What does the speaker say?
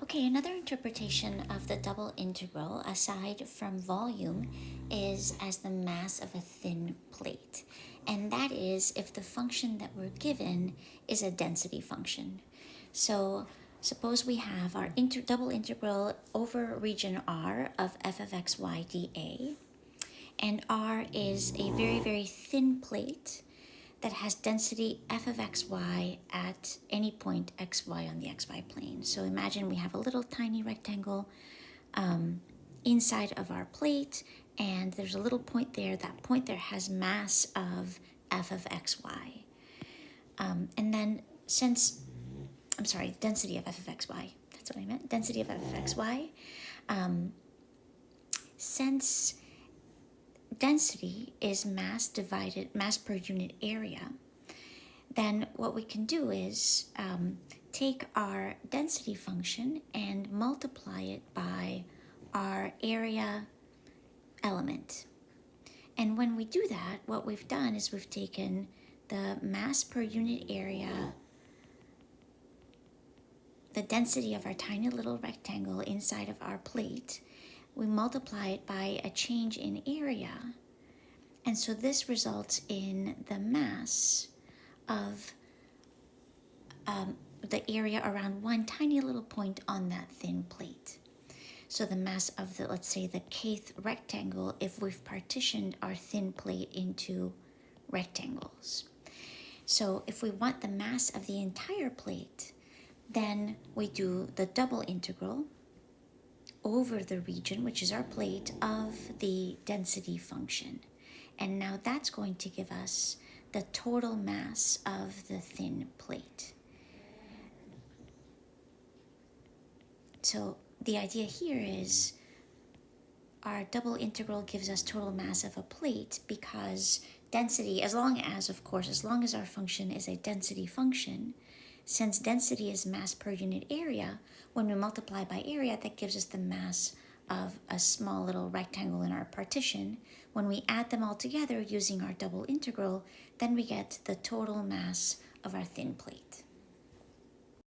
Okay, another interpretation of the double integral, aside from volume, is as the mass of a thin plate. And that is if the function that we're given is a density function. So suppose we have our double integral over region R of f of x, y, dA. And R is a very, very thin plate that has density f of xy at any point xy on the xy plane. So imagine we have a little tiny rectangle inside of our plate, and there's a little point there. That point there has mass of f of xy. And then density of f of xy. That's what I meant, density of f of xy. Since density is mass per unit area, then what we can do is take our density function and multiply it by our area element. And when we do that, what we've done is we've taken the mass per unit area, the density of our tiny little rectangle inside of our plate, we multiply it by a change in area. And so this results in the mass of the area around one tiny little point on that thin plate. So the mass of the, let's say, the kth rectangle, if we've partitioned our thin plate into rectangles. So if we want the mass of the entire plate, then we do the double integral over the region, which is our plate, of the density function. And now that's going to give us the total mass of the thin plate. So the idea here is our double integral gives us total mass of a plate because density, as long as our function is a density function, since density is mass per unit area, when we multiply by area, that gives us the mass of a small little rectangle in our partition. When we add them all together using our double integral, then we get the total mass of our thin plate.